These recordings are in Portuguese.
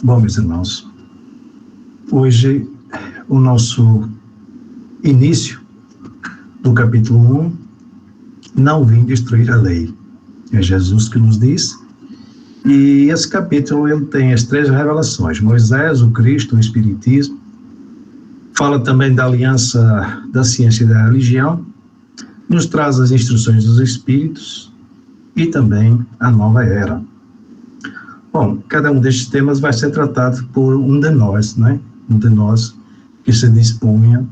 Bom, meus irmãos, hoje o nosso início do capítulo 1, não vim destruir a lei. É Jesus que nos diz. E esse capítulo ele tem as três revelações: Moisés, o Cristo, o Espiritismo. Fala também da aliança da ciência e da religião, nos traz as instruções dos Espíritos e também a nova era. Bom, cada um destes temas vai ser tratado por um de nós, né? Um de nós que se disponha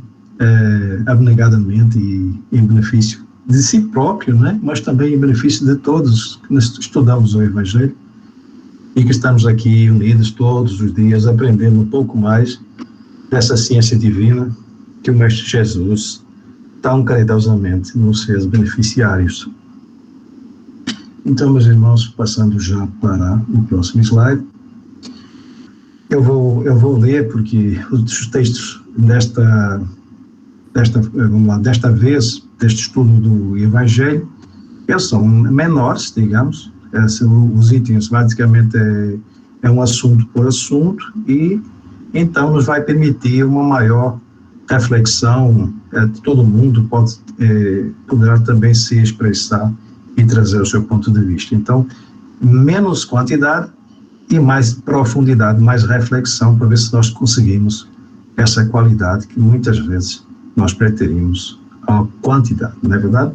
abnegadamente e em benefício de si próprio, né? Mas também em benefício de todos que estudamos o Evangelho e que estamos aqui unidos todos os dias, aprendendo um pouco mais dessa ciência divina que o Mestre Jesus tão caridosamente nos fez beneficiários. Então, meus irmãos, passando já para o próximo slide, eu vou ler, porque os textos desta vez, deste estudo do Evangelho, eles são menores, digamos, os itens basicamente é um assunto por assunto, e então nos vai permitir uma maior reflexão, todo mundo poderá também se expressar e trazer o seu ponto de vista. Então, menos quantidade e mais profundidade, mais reflexão, para ver se nós conseguimos essa qualidade que muitas vezes nós preterimos a quantidade, não é verdade?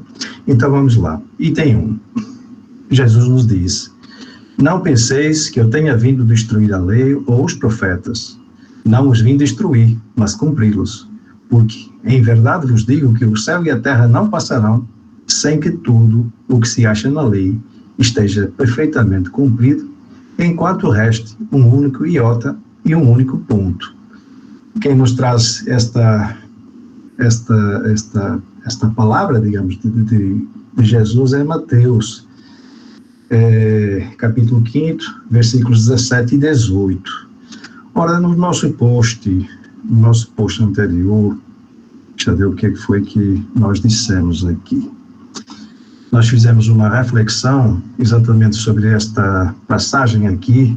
Então, vamos lá. Item 1. Jesus nos diz: não penseis que eu tenha vindo destruir a lei ou os profetas. Não os vim destruir, mas cumpri-los. Porque, em verdade vos digo que o céu e a terra não passarão sem que tudo o que se acha na lei esteja perfeitamente cumprido, enquanto reste um único iota e um único ponto. Quem nos traz esta palavra, digamos, de Jesus é Mateus, capítulo 5, versículos 17 e 18. Ora, no nosso post anterior, deixa eu ver o que foi que nós dissemos aqui. Nós fizemos uma reflexão exatamente sobre esta passagem aqui,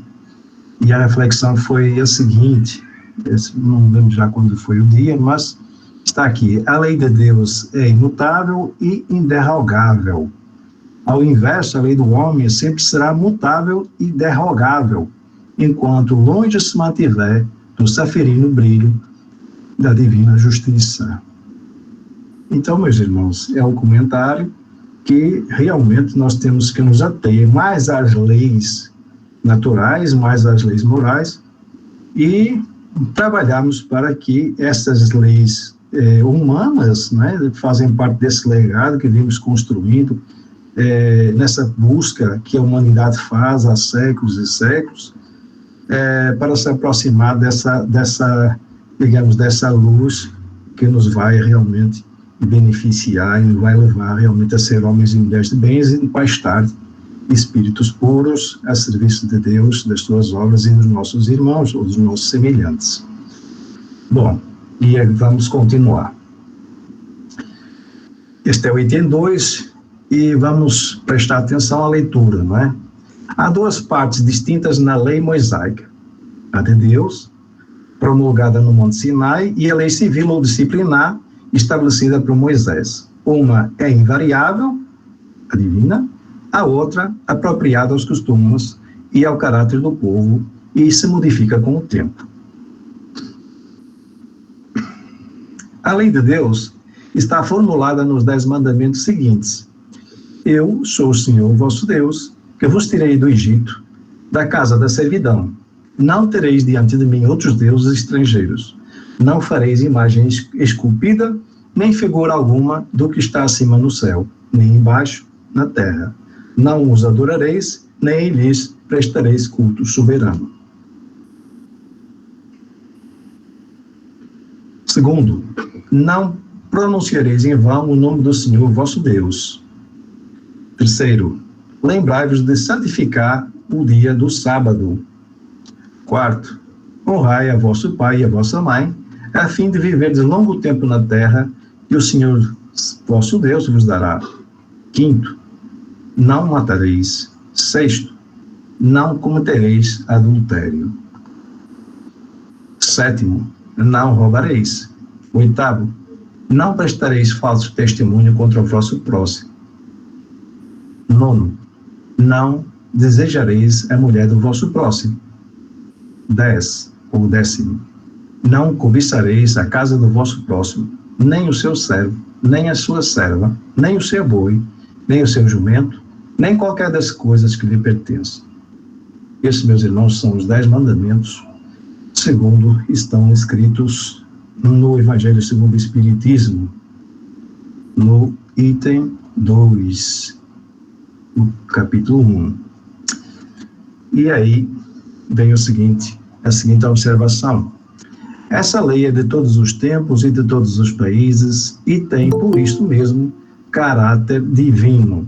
e a reflexão foi a seguinte, não lembro já quando foi o dia, mas está aqui: a lei de Deus é imutável e inderrogável. Ao inverso, a lei do homem sempre será mutável e derrogável, enquanto longe se mantiver do saferino brilho da divina justiça. Então, meus irmãos, é um comentário que realmente nós temos que nos ater mais às leis naturais, mais às leis morais, e trabalharmos para que essas leis humanas, né, fazem parte desse legado que vimos construindo, nessa busca que a humanidade faz há séculos e séculos, para se aproximar dessa luz que nos vai realmente beneficiar e vai levar realmente a ser homens e mulheres de bens e mais tarde espíritos puros a serviço de Deus, das suas obras e dos nossos irmãos ou dos nossos semelhantes. Bom, e vamos continuar. Este é o item 2 e vamos prestar atenção à leitura, não é? Há duas partes distintas na lei mosaica: a de Deus, promulgada no Monte Sinai, e a lei civil ou disciplinar, estabelecida por Moisés. Uma é invariável, a divina, a outra apropriada aos costumes e ao caráter do povo, e se modifica com o tempo. A lei de Deus está formulada nos 10 mandamentos seguintes: eu sou o Senhor vosso Deus, que vos tirei do Egito, da casa da servidão. Não tereis diante de mim outros deuses estrangeiros. Não fareis imagem esculpida, nem figura alguma do que está acima no céu, nem embaixo na terra. Não os adorareis, nem lhes prestareis culto soberano. Segundo, não pronunciareis em vão o nome do Senhor vosso Deus. Terceiro, lembrai-vos de santificar o dia do sábado. Quarto, honrai a vosso pai e a vossa mãe, a fim de viverdes longo tempo na terra, que o Senhor vosso Deus vos dará. Quinto, não matareis. Sexto, não cometereis adultério. Sétimo, não roubareis. Oitavo, não prestareis falso testemunho contra o vosso próximo. Nono, não desejareis a mulher do vosso próximo. 10, ou 10º, não cobiçareis a casa do vosso próximo, nem o seu servo, nem a sua serva, nem o seu boi, nem o seu jumento, nem qualquer das coisas que lhe pertencem. Esses, meus irmãos, são os 10 mandamentos, segundo estão escritos no Evangelho segundo o Espiritismo, no item 2, no capítulo 1. E aí vem a seguinte observação. Essa lei é de todos os tempos e de todos os países e tem, por isto mesmo, caráter divino.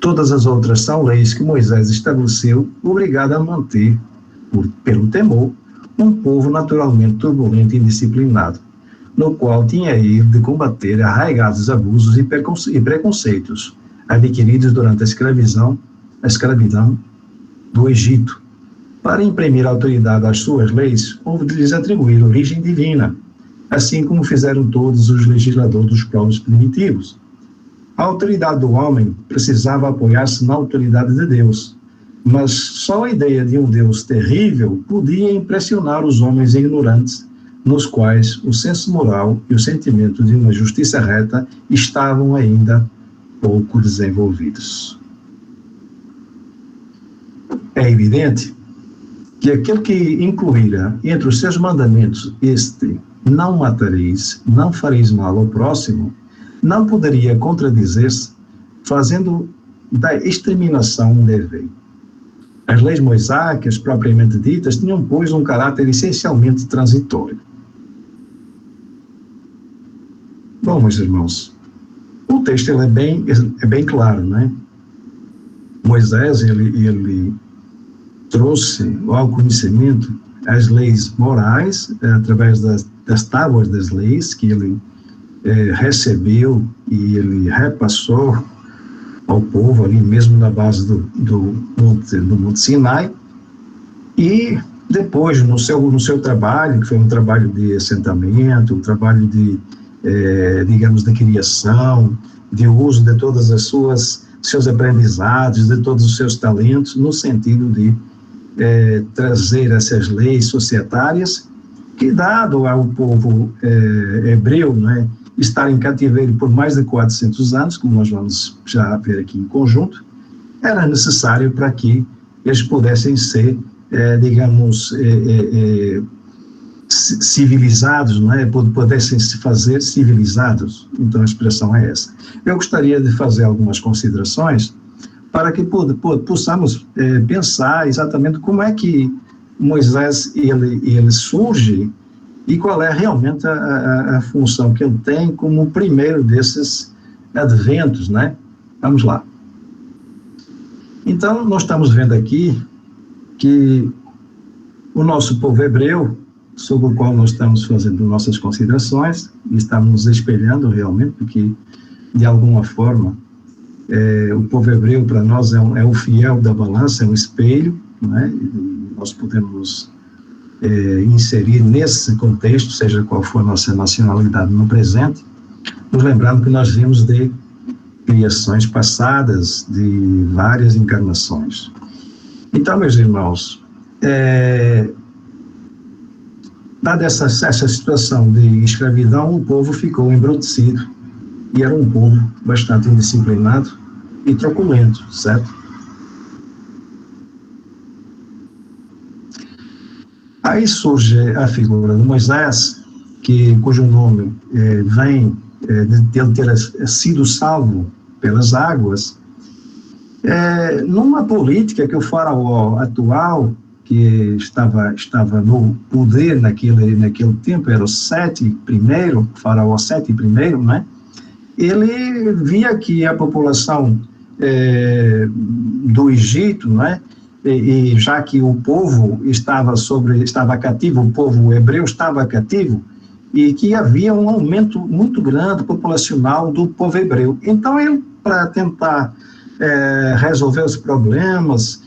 Todas as outras são leis que Moisés estabeleceu, obrigado a manter, pelo temor, um povo naturalmente turbulento e indisciplinado, no qual tinha ele de combater arraigados abusos e preconceitos adquiridos durante a escravidão do Egito. Para imprimir autoridade às suas leis, houve de lhes atribuir origem divina, assim como fizeram todos os legisladores dos povos primitivos. A autoridade do homem precisava apoiar-se na autoridade de Deus, mas só a ideia de um Deus terrível podia impressionar os homens ignorantes, nos quais o senso moral e o sentimento de uma justiça reta estavam ainda pouco desenvolvidos. É evidente que aquele que incluíra entre os seus mandamentos não matareis, não fareis mal ao próximo, não poderia contradizer-se, fazendo da exterminação um dever. As leis moisáicas, propriamente ditas, tinham, pois, um caráter essencialmente transitório. Bom, meus irmãos, o texto é bem claro, né? Moisés, ele trouxe ao conhecimento as leis morais, através das tábuas das leis que ele recebeu e ele repassou ao povo ali mesmo na base do Monte Sinai, e depois no seu trabalho, que foi um trabalho de assentamento, um trabalho de criação, de uso de todas as seus aprendizados, de todos os seus talentos, no sentido de trazer essas leis societárias que, dado ao povo hebreu, né, estar em cativeiro por mais de 400 anos, como nós vamos já ver aqui em conjunto, era necessário para que eles pudessem ser, civilizados, né, pudessem se fazer civilizados. Então a expressão é essa. Eu gostaria de fazer algumas considerações para que possamos pensar exatamente como é que Moisés ele surge e qual é realmente a função que ele tem como o primeiro desses adventos, né? Vamos lá. Então, nós estamos vendo aqui que o nosso povo hebreu, sobre o qual nós estamos fazendo nossas considerações, e estamos nos espelhando realmente, porque, de alguma forma, o povo hebreu, para nós, é o fiel da balança, é um espelho, né? E nós podemos inserir nesse contexto, seja qual for a nossa nacionalidade no presente, nos lembrando que nós vimos de criações passadas, de várias encarnações. Então, meus irmãos, dada essa situação de escravidão, o povo ficou embrutecido, e era um povo bastante indisciplinado e truculento, certo? Aí surge a figura de Moisés, cujo nome vem de ele ter sido salvo pelas águas, numa política que o faraó atual, que estava no poder naquele tempo, era o faraó Sete I, né? Ele via que a população do Egito, né? E já que o povo estava cativo, o povo hebreu estava cativo, e que havia um aumento muito grande populacional do povo hebreu. Então, ele, para tentar resolver os problemas,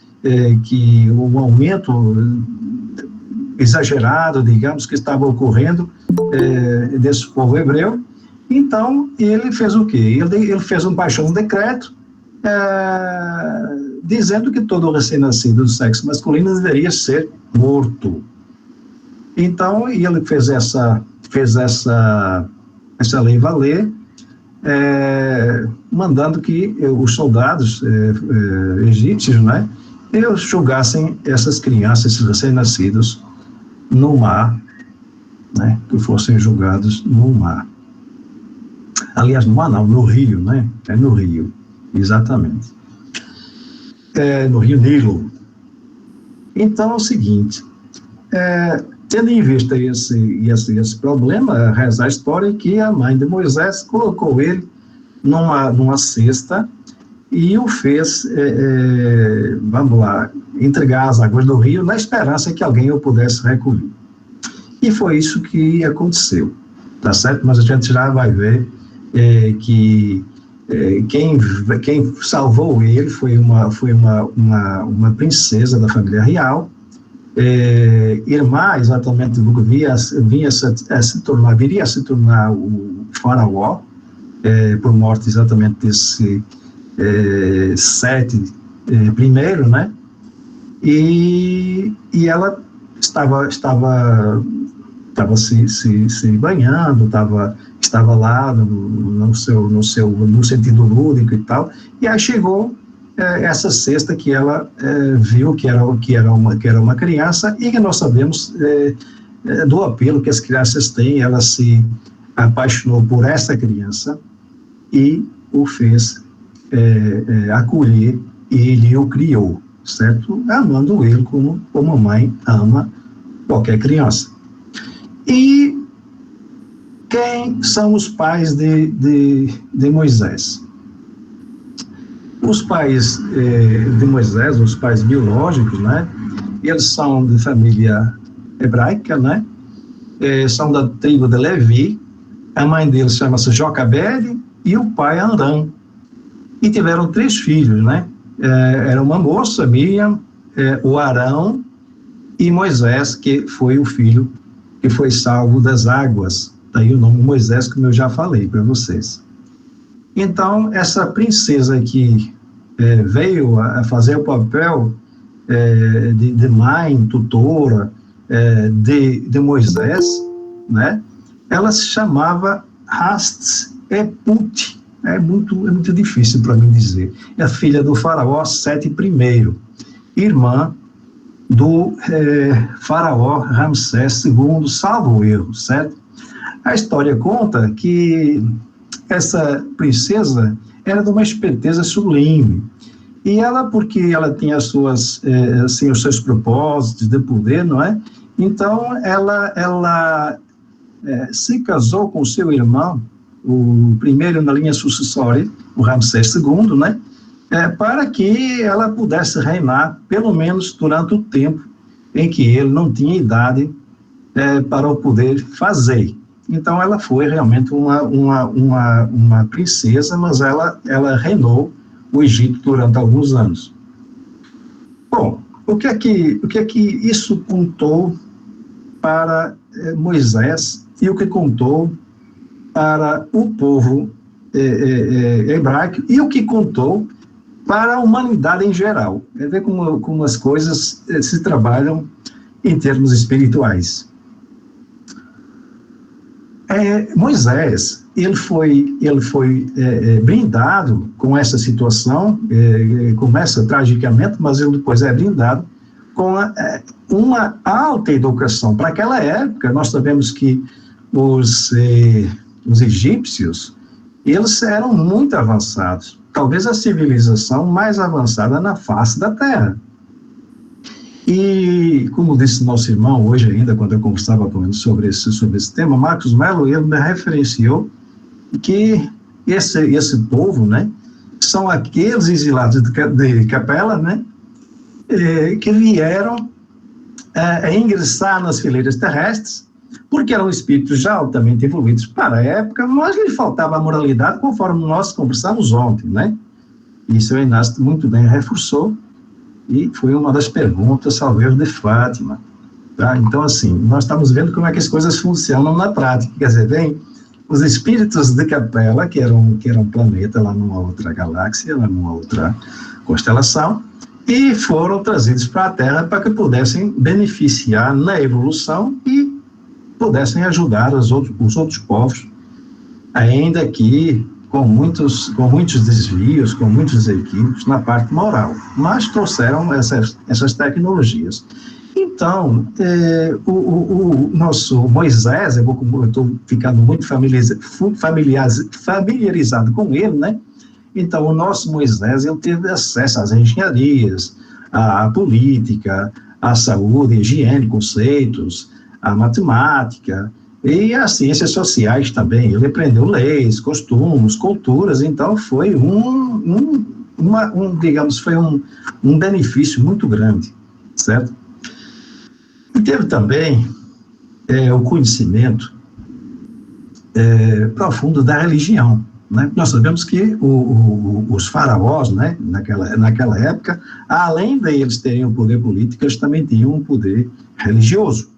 que o aumento exagerado, digamos, que estava ocorrendo desse povo hebreu. Então, ele fez o quê? Baixou um decreto dizendo que todo recém-nascido do sexo masculino deveria ser morto. Então, ele fez essa lei valer, mandando que os soldados egípcios, né, jogassem essas crianças, esses recém-nascidos, no mar, né, que fossem jogados no mar. Aliás, no mar não, no rio, né? É no rio, exatamente. No rio Nilo. Então, é o seguinte, tendo em vista esse problema, reza a história que a mãe de Moisés colocou ele numa cesta e o fez, vamos lá, entregar as águas do rio na esperança que alguém o pudesse recolher. E foi isso que aconteceu, tá certo? Mas a gente já vai ver que quem salvou ele foi uma princesa da família real, irmã exatamente do que viria a se tornar o faraó, por morte exatamente desse Sete primeiro, né? E ela estava se banhando, estava lá no sentido lúdico e tal, e aí chegou essa cesta que ela viu que era uma criança, e que nós sabemos do apelo que as crianças têm. Ela se apaixonou por essa criança e o fez acolher, e ele o criou, certo? Amando ele como a mãe ama qualquer criança. E quem são os pais de Moisés? Os pais de Moisés, os pais biológicos, né? Eles são de família hebraica, né? São da tribo de Levi. A mãe deles chama-se Jocabede e o pai Arã. E tiveram 3 filhos, né? Era uma moça, Miriam, o Arão e Moisés, que foi o filho que foi salvo das águas. Daí o nome Moisés, como eu já falei para vocês. Então, essa princesa que veio a fazer o papel de mãe, tutora de Moisés, né? Ela se chamava Hatshepsut. É muito difícil para mim dizer. É a filha do faraó Sete I, irmã do faraó Ramsés II, salvo o erro, certo? A história conta que essa princesa era de uma esperteza sublime, e ela, porque ela tinha os seus propósitos de poder, não é? Então, ela se casou com seu irmão, o primeiro na linha sucessória, o Ramsés II, né? Para que ela pudesse reinar, pelo menos durante o tempo em que ele não tinha idade para o poder fazer. Então, ela foi realmente uma princesa, mas ela reinou o Egito durante alguns anos. Bom, o que é que isso contou para Moisés e o que contou para o povo hebraico e o que contou para a humanidade em geral? É ver como as coisas se trabalham em termos espirituais. Moisés, ele foi brindado com essa situação, começa tragicamente, mas ele depois é brindado com uma alta educação. Para aquela época, nós sabemos que os egípcios, eles eram muito avançados, talvez a civilização mais avançada na face da Terra. E, como disse nosso irmão hoje ainda, quando eu conversava com ele sobre esse tema, Marcos Melo, ele me referenciou que esse povo, né, são aqueles exilados de Capela, né, que vieram a ingressar nas fileiras terrestres, porque eram espíritos já altamente evoluídos para a época, mas lhe faltava a moralidade, conforme nós conversamos ontem, né? Isso o Inácio muito bem reforçou, e foi uma das perguntas, salve de Fátima. Tá? Então, assim, nós estamos vendo como é que as coisas funcionam na prática. Quer dizer, vem os espíritos de Capela, que eram um planeta lá numa outra galáxia, lá numa outra constelação, e foram trazidos para a Terra para que pudessem beneficiar na evolução e pudessem ajudar os outros povos, ainda que com muitos desvios, com muitos equívocos na parte moral, mas trouxeram essas tecnologias. Então, o nosso Moisés, eu estou ficando muito familiarizado com ele, né? Então, o nosso Moisés, ele teve acesso às engenharias, à política, à saúde, à higiene, conceitos, à matemática e às ciências sociais também. Ele aprendeu leis, costumes, culturas, então foi digamos, foi um benefício muito grande, certo? E teve também o conhecimento profundo da religião, né? Nós sabemos que os faraós, né, naquela época, além de eles terem um poder político, eles também tinham um poder religioso.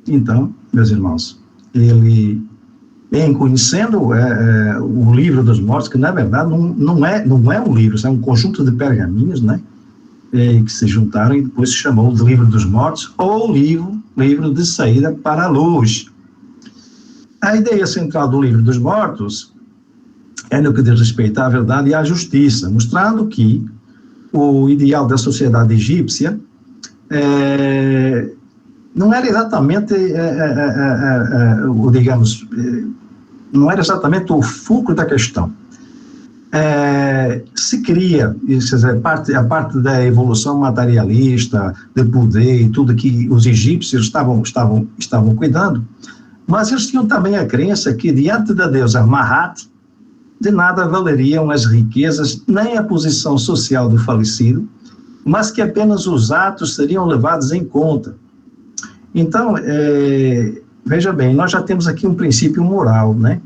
Então, meus irmãos, ele, em conhecendo o livro dos mortos, que na verdade não é um livro, é um conjunto de pergaminhos, né, que se juntaram e depois se chamou de Livro dos Mortos, ou livro de saída para a luz. A ideia central do Livro dos Mortos é no que diz respeito à verdade e à justiça, mostrando que o ideal da sociedade egípcia não era exatamente, não era exatamente o fulcro da questão. Se cria, a parte da evolução materialista, de poder e tudo que os egípcios estavam cuidando, mas eles tinham também a crença que diante da deusa Mahat, de nada valeriam as riquezas, nem a posição social do falecido, mas que apenas os atos seriam levados em conta. Então, veja bem, nós já temos aqui um princípio moral, né?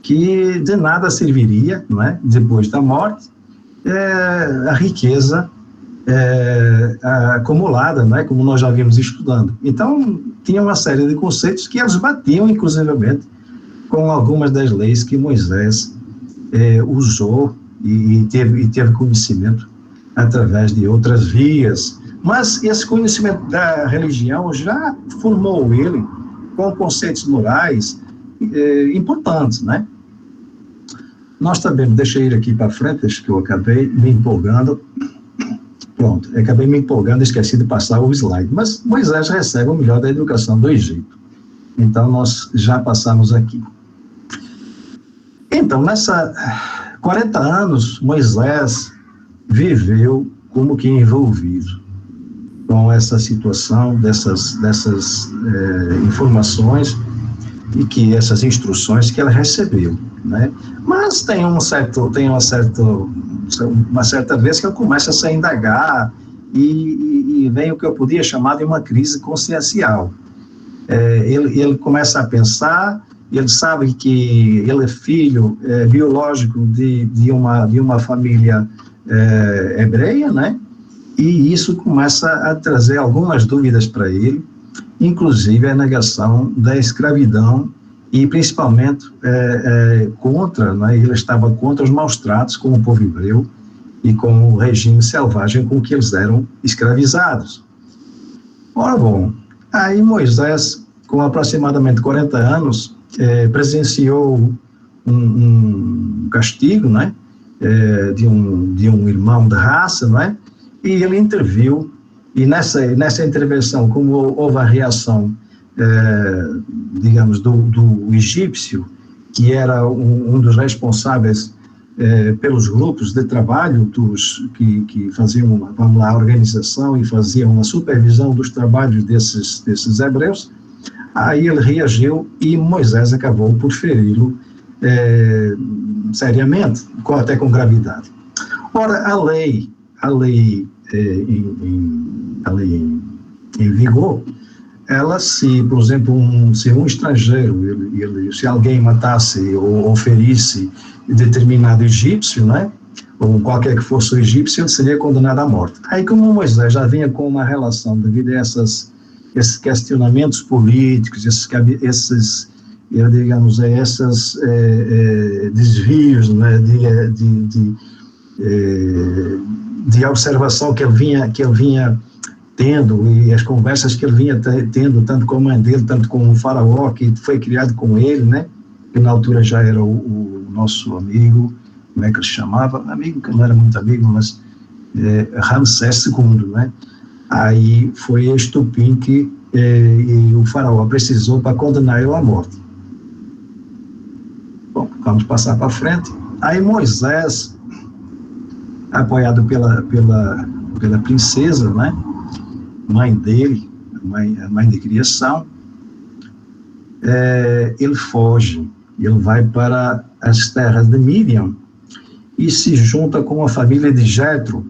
Que de nada serviria, né, depois da morte, a riqueza acumulada, né, como nós já vimos estudando. Então, tinha uma série de conceitos que eles batiam, inclusivamente, com algumas das leis que Moisés usou e teve conhecimento através de outras vias. Mas esse conhecimento da religião já formou ele com conceitos morais importantes, né? Nós também, deixa eu ir aqui para frente, acho que eu acabei me empolgando. Pronto, acabei me empolgando, esqueci de passar o slide. Mas Moisés recebe o melhor da educação do Egito. Então, nós já passamos aqui. Então, 40 anos, Moisés viveu como que envolvido com essa situação, dessas informações e que essas instruções que ela recebeu, né? Mas tem uma certa vez que eu começo a se indagar e vem o que eu podia chamar de uma crise consciencial. Ele começa a pensar, ele sabe que ele é filho biológico de uma família hebreia, né? E isso começa a trazer algumas dúvidas para ele, inclusive a negação da escravidão e principalmente contra, né, ele estava contra os maus tratos com o povo hebreu e com o regime selvagem com que eles eram escravizados. Ora bom, aí Moisés, com aproximadamente 40 anos, presenciou um castigo, né, de um irmão da raça, né, e ele interviu. E nessa intervenção, como houve a reação, digamos, do egípcio, que era um dos responsáveis pelos grupos de trabalho que faziam, vamos lá, a organização e faziam a supervisão dos trabalhos desses hebreus, aí ele reagiu e Moisés acabou por feri-lo seriamente, até com gravidade. Ora, a lei em vigor, ela, se, por exemplo, se um estrangeiro, se alguém matasse ou ferisse determinado egípcio, né, ou qualquer que fosse o egípcio, ele seria condenado à morte. Aí, como Moisés já vinha com uma relação devido a esses questionamentos políticos, esses digamos, esses desvios, né, de observação que ele vinha tendo, e as conversas que ele vinha tendo, tanto com a mãe dele, tanto com o faraó, que foi criado com ele, né, que na altura já era o nosso amigo, como é que ele chamava? Amigo, que não era muito amigo, mas Ramsés II, né? Aí foi o estupim que o faraó precisou para condenar ele à morte. Bom, vamos passar para frente. Aí Moisés, apoiado pela princesa, né, mãe dele, a mãe de criação, ele foge, ele vai para as terras de Mídian e se junta com a família de Jetro.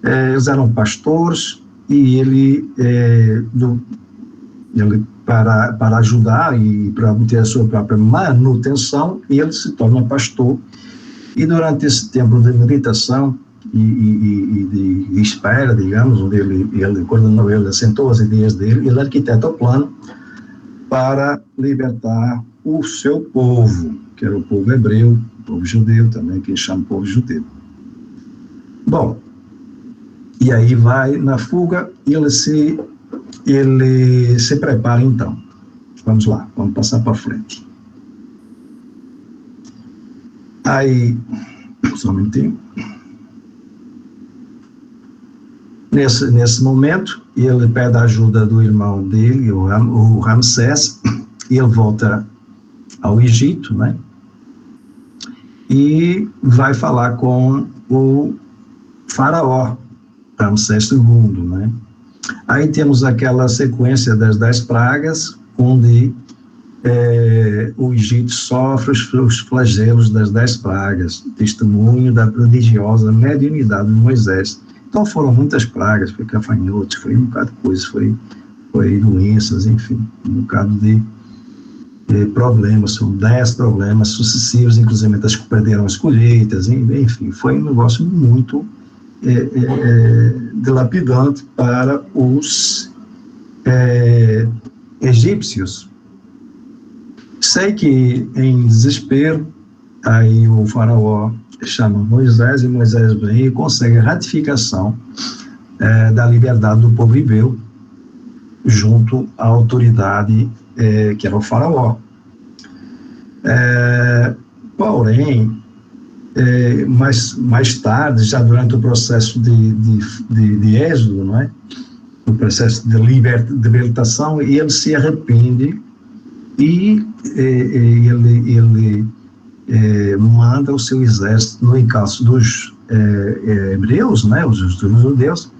Eles eram pastores e ele para ajudar e para obter a sua própria manutenção, ele se torna pastor, e durante esse tempo de meditação e de espera, digamos, onde ele coordenou, ele assentou as ideias dele, ele arquiteta o plano para libertar o seu povo, que era o povo hebreu, o povo judeu também, que chama povo judeu. Bom, e aí vai na fuga, ele se prepara então. Vamos lá, vamos passar para frente. Aí, só um minutinho. Nesse momento, ele pede a ajuda do irmão dele, o Ramsés, e ele volta ao Egito, né? E vai falar com o faraó, Ramsés II, né? Aí temos aquela sequência das 10 pragas, onde o Egito sofre os flagelos das 10 pragas, testemunho da prodigiosa mediunidade de Moisés. Então foram muitas pragas, foi gafanhotos, foi um bocado de coisas, foi doenças, enfim, um bocado de problemas, são 10 problemas sucessivos, inclusive as que perderam as colheitas, enfim, foi um negócio muito dilapidante para os egípcios. Sei que em desespero, aí o faraó chama Moisés, e Moisés vem e consegue a ratificação da liberdade do povo hebreu junto à autoridade que era o faraó. Porém, mais tarde, já durante o processo de êxodo, não é? O processo de libertação, ele se arrepende e ele manda o seu exército no encalço dos hebreus, né, dos judeus,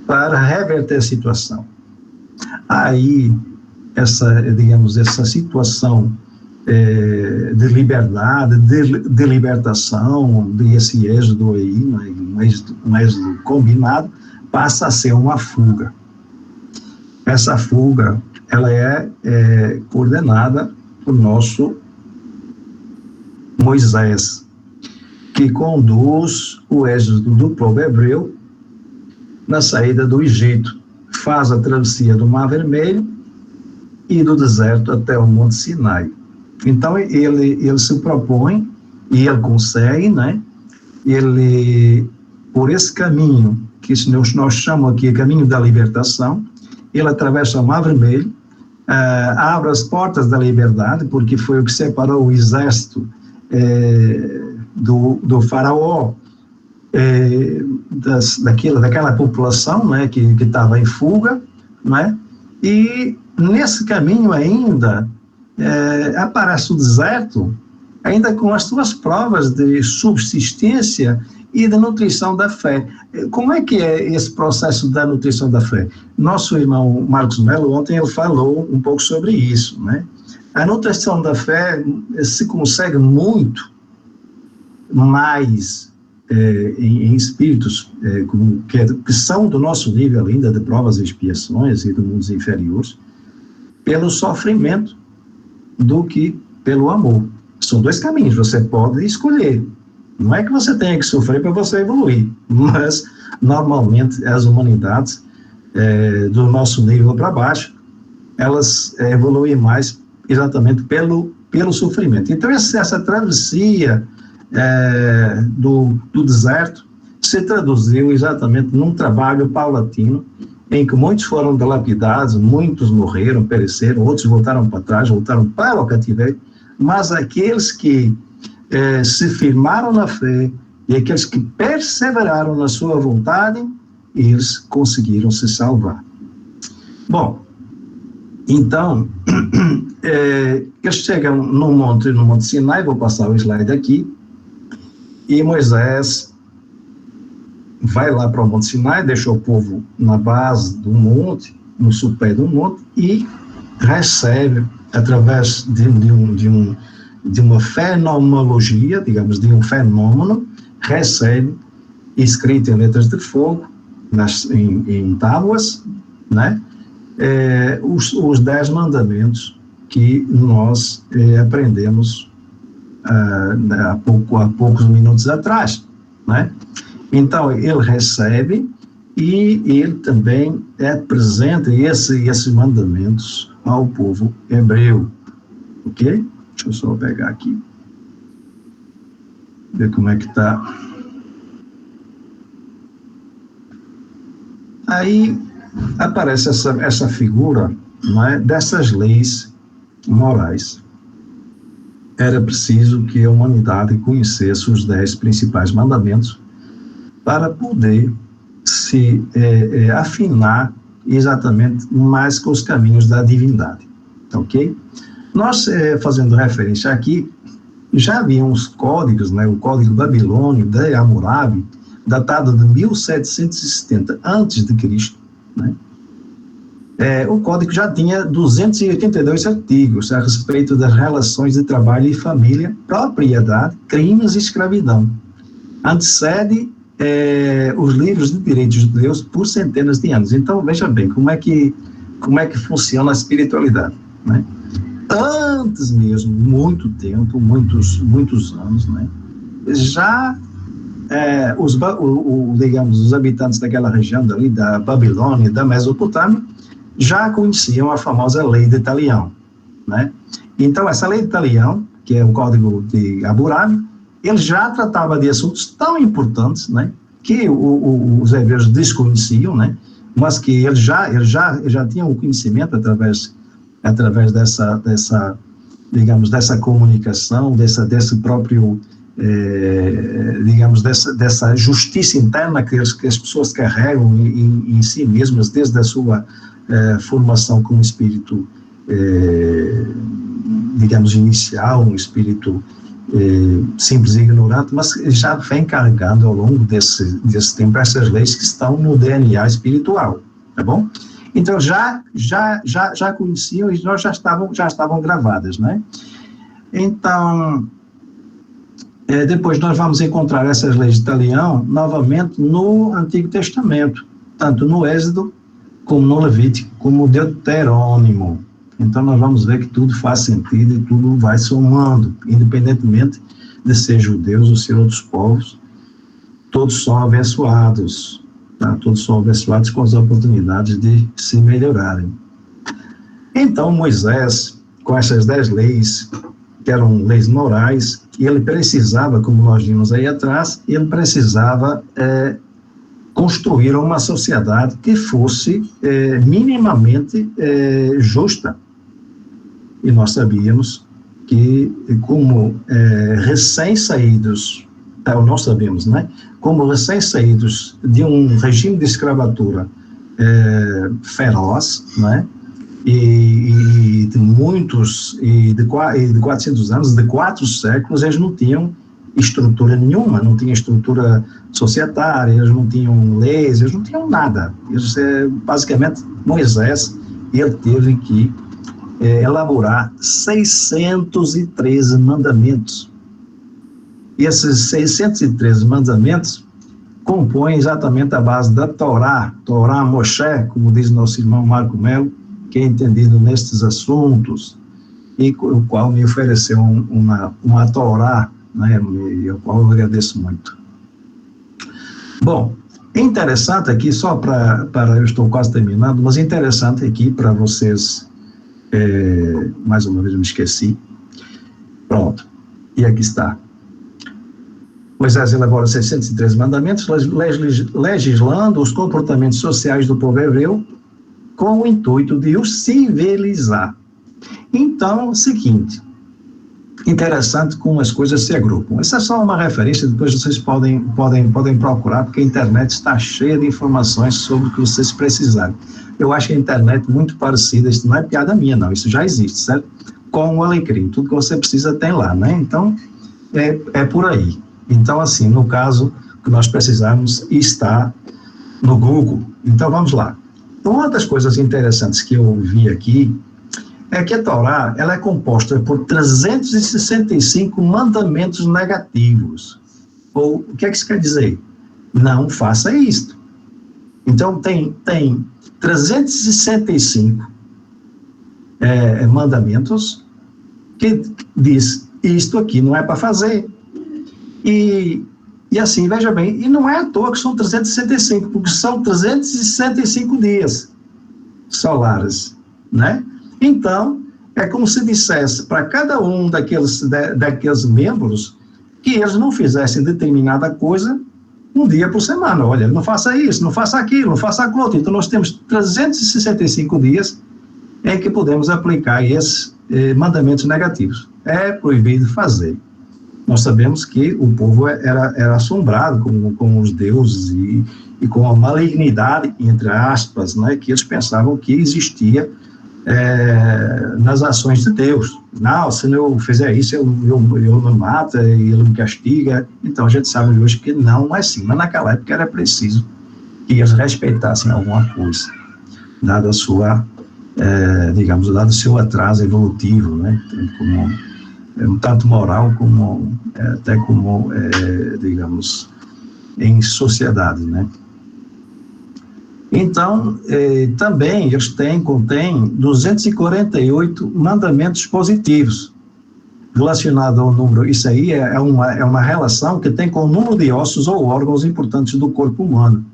para reverter a situação. Aí, essa situação de liberdade, de libertação, desse êxodo aí, né, um êxodo combinado, passa a ser uma fuga. Essa fuga, ela é coordenada por nosso Moisés, que conduz o êxodo do povo hebreu na saída do Egito, faz a travessia do Mar Vermelho e do deserto até o Monte Sinai. Então ele se propõe, e ele consegue, né? Ele, por esse caminho, que nós chamamos aqui caminho da libertação, ele atravessa o Mar Vermelho, abre as portas da liberdade, porque foi o que separou o exército do faraó, daquela população, né, que estava em fuga, né? E nesse caminho ainda aparece o deserto, ainda com as suas provas de subsistência e da nutrição da fé. Como é que é esse processo da nutrição da fé? Nosso irmão Marcos Melo, ontem, ele falou um pouco sobre isso, né? A nutrição da fé se consegue muito mais em espíritos que são do nosso nível ainda de provas e expiações e de mundos inferiores, pelo sofrimento do que pelo amor. São dois caminhos, você pode escolher. Não é que você tenha que sofrer para você evoluir, mas normalmente as humanidades do nosso nível para baixo, elas evoluem mais exatamente pelo sofrimento. Então, essa travessia do deserto se traduziu exatamente num trabalho paulatino, em que muitos foram dilapidados, muitos morreram, pereceram, outros voltaram para trás, voltaram para o cativeiro, mas aqueles que se firmaram na fé e aqueles que perseveraram na sua vontade, eles conseguiram se salvar. Bom, então, eles chegam no Monte Sinai, vou passar o slide aqui, e Moisés vai lá para o Monte Sinai, deixa o povo na base do monte, no sopé do monte, e recebe, através de uma fenomenologia, digamos, de um fenômeno, recebe, escrito em letras de fogo, em tábuas, né, os 10 mandamentos que nós aprendemos há poucos minutos atrás, né? Então, ele recebe e ele também apresenta esses mandamentos ao povo hebreu, ok? Deixa eu só pegar aqui, ver como é que está. Aí aparece essa figura, né, dessas leis morais. Era preciso que a humanidade conhecesse os 10 principais mandamentos para poder se afinar exatamente mais com os caminhos da divindade, ok? Nós, fazendo referência aqui, já havia uns códigos, né, o Código Babilônio de Hammurabi, datado de 1770 a.C., né? O código já tinha 282 artigos a respeito das relações de trabalho e família, propriedade, crimes e escravidão. Antecede os livros de direitos judeus por centenas de anos. Então, veja bem, como é que funciona a espiritualidade, né? Antes mesmo, muito tempo, muitos anos, né? Já digamos, os habitantes daquela região dali, da Babilônia, da Mesopotâmia, já conheciam a famosa lei de Talião, né? Então, essa lei de Talião, que é o Código de Hammurabi, ele já tratava de assuntos tão importantes, né, que os hebreus desconheciam, né, mas que eles já tinham o conhecimento através dessa digamos, dessa comunicação, desse próprio, digamos, dessa justiça interna que as pessoas carregam em si mesmas, desde a sua formação como espírito, digamos, inicial, um espírito simples e ignorante, mas já vem carregando ao longo desse tempo essas leis que estão no DNA espiritual, tá bom? Então, já conheciam e já estavam gravadas, né? Então, depois nós vamos encontrar essas leis de Talião novamente no Antigo Testamento, tanto no Êxodo, como no Levítico, como no Deuterônimo. Então, nós vamos ver que tudo faz sentido e tudo vai somando, independentemente de ser judeus ou ser outros povos, todos são abençoados, tá? Todos são abençoados com as oportunidades de se melhorarem. Então, Moisés, com essas 10 leis, que eram leis morais, ele precisava, como nós vimos aí atrás, ele precisava construir uma sociedade que fosse minimamente justa. E nós sabíamos que, como recém-saídos, nós sabemos, né? Como recém-saídos de um regime de escravatura feroz, né? E de muitos, e de 400 anos, de 4 séculos, eles não tinham estrutura nenhuma, não tinham estrutura societária, eles não tinham leis, eles não tinham nada. Eles, basicamente, Moisés, ele teve que elaborar 613 mandamentos. E esses 613 mandamentos compõem exatamente a base da Torá Moshe, como diz nosso irmão Marco Melo, que é entendido nestes assuntos, e o qual me ofereceu uma Torá, né, e ao qual eu agradeço muito. Bom, Interessante aqui, só eu estou quase terminando, mas interessante aqui para vocês, mais uma vez eu me esqueci, pronto, e aqui está. Moisés elabora 613 mandamentos, legislando os comportamentos sociais do povo hebreu, com o intuito de os civilizar. Então, é o seguinte, interessante como as coisas se agrupam. Essa é só uma referência, depois vocês podem procurar, porque a internet está cheia de informações sobre o que vocês precisarem. Eu acho a internet muito parecida, isso não é piada minha, não, isso já existe, certo? Com o Alecrim, tudo que você precisa tem lá, né? Então, é por aí. Então, assim, no caso, o que nós precisamos está no Google. Então, vamos lá. Uma das coisas interessantes que eu vi aqui é que a Torá, ela é composta por 365 mandamentos negativos. Ou, o que é que isso quer dizer? Não faça isto. Então, tem 365 mandamentos que diz, isto aqui não é para fazer. E assim, veja bem, e não é à toa que são 365, porque são 365 dias solares, né? Então, é como se dissesse para cada um daqueles membros que eles não fizessem determinada coisa um dia por semana. Olha, não faça isso, não faça aquilo, não faça aquilo outro. Então, nós temos 365 dias em que podemos aplicar esses mandamentos negativos. É proibido fazer. Nós sabemos que o povo era assombrado com os deuses e com a malignidade, entre aspas, né, que eles pensavam que existia nas ações de Deus. Não, se eu fizer isso, eu me mato e ele me castiga. Então, a gente sabe hoje que não é assim. Mas naquela época era preciso que eles respeitassem alguma coisa, dado a sua, dado o seu atraso evolutivo, né, tanto moral como até como, digamos, em sociedade, né? Então, também eles contêm 248 mandamentos positivos relacionados ao número. Isso aí é uma relação que tem com o número de ossos ou órgãos importantes do corpo humano.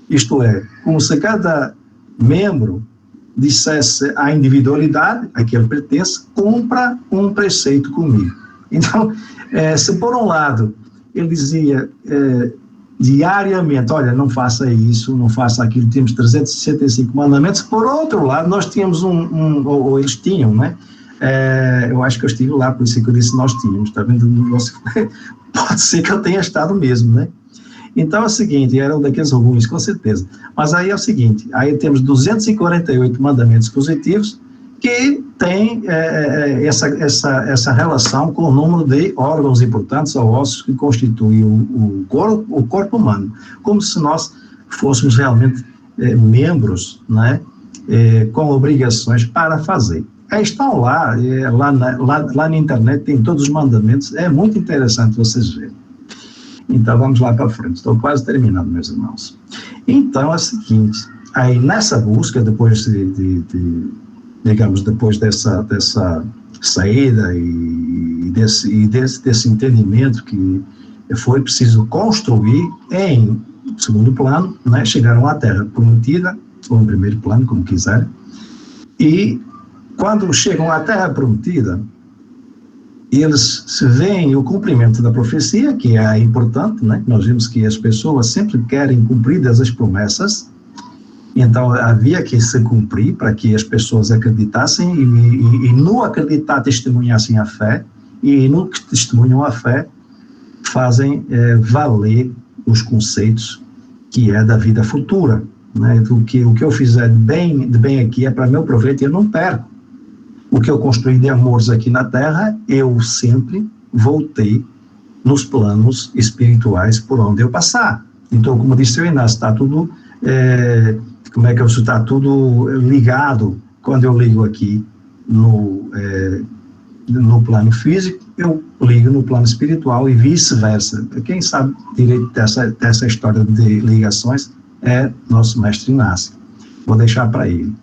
Isto é, como se cada membro dissesse a individualidade a que ele pertence, cumpra um preceito comigo. Então, se por um lado ele dizia diariamente, olha, não faça isso, não faça aquilo, temos 365 mandamentos, por outro lado nós tínhamos ou eles tinham, né? Eu acho que eu estive lá, por isso que eu disse nós tínhamos, está vendo? Pode ser que eu tenha estado mesmo, né? Então é o seguinte, eram daqueles ruins, com certeza. Mas aí é o seguinte, aí temos 248 mandamentos positivos que tem essa relação com o número de órgãos importantes ou ossos que constituem o corpo humano, como se nós fôssemos realmente membros, né, com obrigações para fazer. Aí estão lá na internet tem todos os mandamentos, é muito interessante vocês verem. Então, vamos lá para frente. Estou quase terminando, meus irmãos. Então, é o seguinte, aí nessa busca, depois depois dessa saída e desse entendimento que foi preciso construir em segundo plano, né, chegaram à Terra Prometida, ou em primeiro plano, como quiserem, e quando chegam à Terra Prometida, eles se veem o cumprimento da profecia, que é importante, né? Nós vimos que as pessoas sempre querem cumprir as promessas, então havia que se cumprir para que as pessoas acreditassem e no acreditar testemunhassem a fé, e no que testemunham a fé fazem valer os conceitos que é da vida futura, né? O que eu fizer de bem aqui é para meu proveito e eu não perco. O que eu construí de amores aqui na Terra, eu sempre voltei nos planos espirituais por onde eu passar. Então, como disse o Inácio, está tudo, está tudo ligado. Quando eu ligo aqui no plano físico, eu ligo no plano espiritual e vice-versa. Quem sabe direito dessa história de ligações é nosso mestre Inácio. Vou deixar para ele.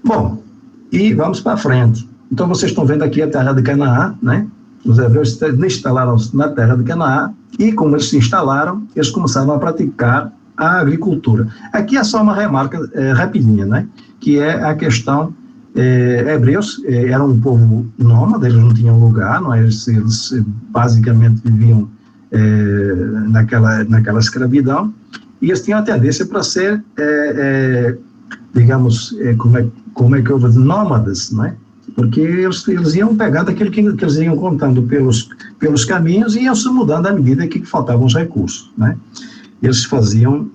Bom, e vamos para frente. Então, vocês estão vendo aqui a terra de Canaã, né? Os hebreus se instalaram na terra de Canaã, e como eles se instalaram, eles começaram a praticar à agricultura. Aqui é só uma remarca rapidinha, né? Que é a questão, hebreus eram um povo nômade, eles não tinham lugar, não é? Eles basicamente viviam naquela escravidão, e eles tinham a tendência para ser, digamos, como é que eu vou dizer, nômades, né? Porque eles iam pegando aquilo que eles iam contando pelos caminhos e iam se mudando à medida que faltavam os recursos, né? Eles faziam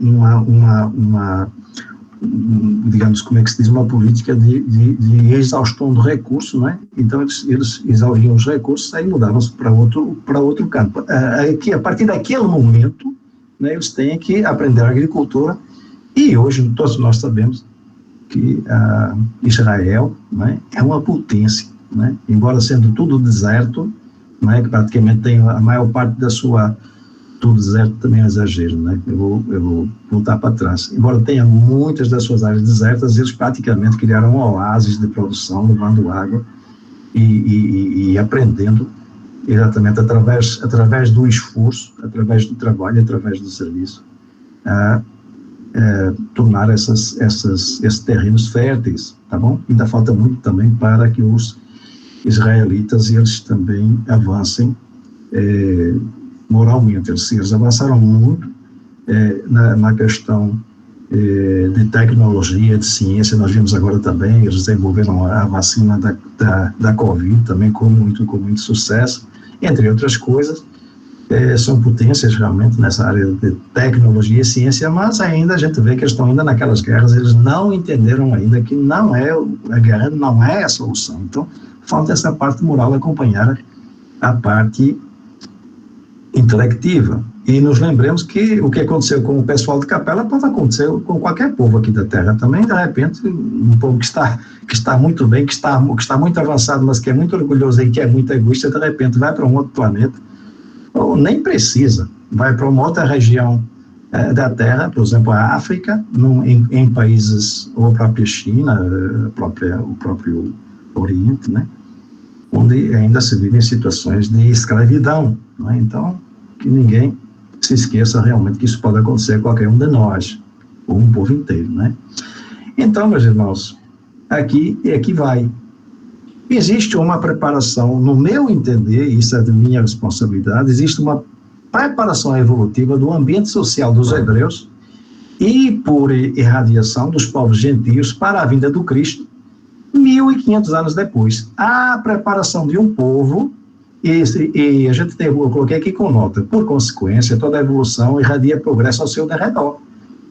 digamos, como é que se diz, uma política de exaustão do recurso, né? Então eles exauriam os recursos e mudavam-se para outro campo. A partir daquele momento, né, eles têm que aprender a agricultura, e hoje todos nós sabemos que Israel, né, é uma potência, né? Embora sendo tudo deserto, né, que praticamente tem a maior parte da sua... Tudo deserto também é exagero, né? Eu vou voltar para trás. Embora tenha muitas das suas áreas desertas, eles praticamente criaram oásis de produção, levando água e aprendendo exatamente através do esforço, através do trabalho, através do serviço, a tornar esses terrenos férteis, tá bom? Ainda falta muito também para que os israelitas eles também avancem moralmente. Eles avançaram muito na questão de tecnologia, de ciência. Nós vimos agora também, eles desenvolveram a vacina da Covid também com muito sucesso, entre outras coisas. São potências realmente nessa área de tecnologia e ciência, mas ainda a gente vê que eles estão ainda naquelas guerras, eles não entenderam ainda que a guerra não é a solução. Então, falta essa parte moral acompanhar a parte intelectiva. E nos lembremos que o que aconteceu com o pessoal de Capela pode acontecer com qualquer povo aqui da Terra também. De repente, um povo que está muito bem, que está muito avançado, mas que é muito orgulhoso e que é muito egoísta, de repente vai para um outro planeta, ou nem precisa, vai para uma outra região da Terra, por exemplo, a África, em países, ou a própria China, o próprio Oriente, né? Onde ainda se vivem situações de escravidão, né? Então, que ninguém se esqueça realmente que isso pode acontecer a qualquer um de nós, ou um povo inteiro, né? Então, meus irmãos, aqui vai. Existe uma preparação, no meu entender, isso é de minha responsabilidade, existe uma preparação evolutiva do ambiente social dos hebreus e por irradiação dos povos gentios para a vinda do Cristo, 1.500 anos depois. A preparação de um povo, e a gente eu coloquei aqui com nota, por consequência, toda a evolução irradia progresso ao seu derredor.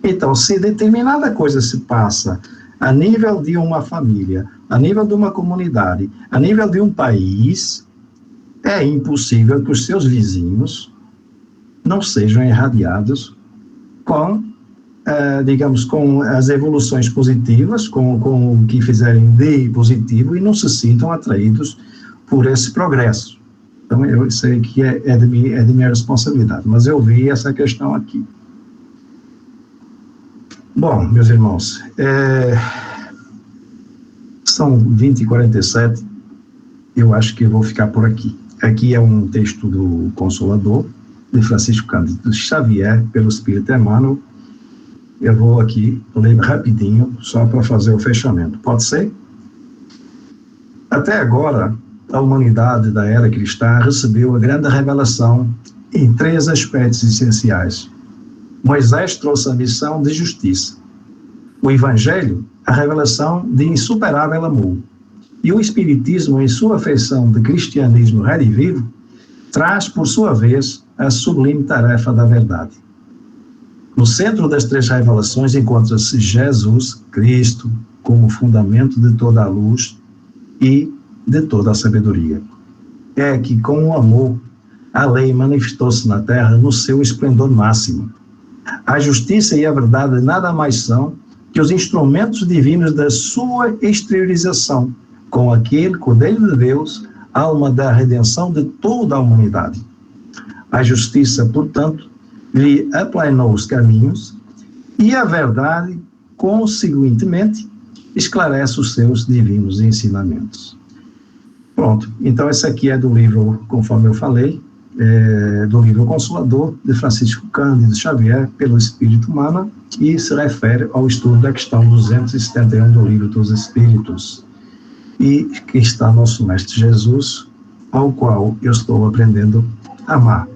Então, se determinada coisa se passa a nível de uma família, a nível de uma comunidade, a nível de um país, é impossível que os seus vizinhos não sejam irradiados com, digamos, com as evoluções positivas, com o que fizerem de positivo, e não se sintam atraídos por esse progresso. Então, eu sei que é de minha responsabilidade, mas eu vi essa questão aqui. Bom, meus irmãos, são 20h47, eu acho que eu vou ficar por aqui. Aqui é um texto do Consolador, de Francisco Cândido Xavier, pelo Espírito Emmanuel. Eu vou aqui ler rapidinho, só para fazer o fechamento. Pode ser? Até agora, a humanidade da era cristã recebeu a grande revelação em 3 aspectos essenciais. Moisés trouxe a missão de justiça. O Evangelho, a revelação de insuperável amor. E o Espiritismo, em sua feição de cristianismo redivivo, traz, por sua vez, a sublime tarefa da verdade. No centro das 3 revelações encontra-se Jesus, Cristo, como fundamento de toda a luz e de toda a sabedoria. É que, com o amor, a lei manifestou-se na terra no seu esplendor máximo. A justiça e a verdade nada mais são que os instrumentos divinos da sua exteriorização, com aquele Cordeiro de Deus, alma da redenção de toda a humanidade. A justiça, portanto, lhe aplanou os caminhos, e a verdade, consequentemente, esclarece os seus divinos ensinamentos. Pronto, então esse aqui é do livro, conforme eu falei, do livro Consolador, de Francisco Cândido Xavier, pelo Espírito Humana, e se refere ao estudo da questão 271 do Livro dos Espíritos, e que está nosso Mestre Jesus, ao qual eu estou aprendendo a amar.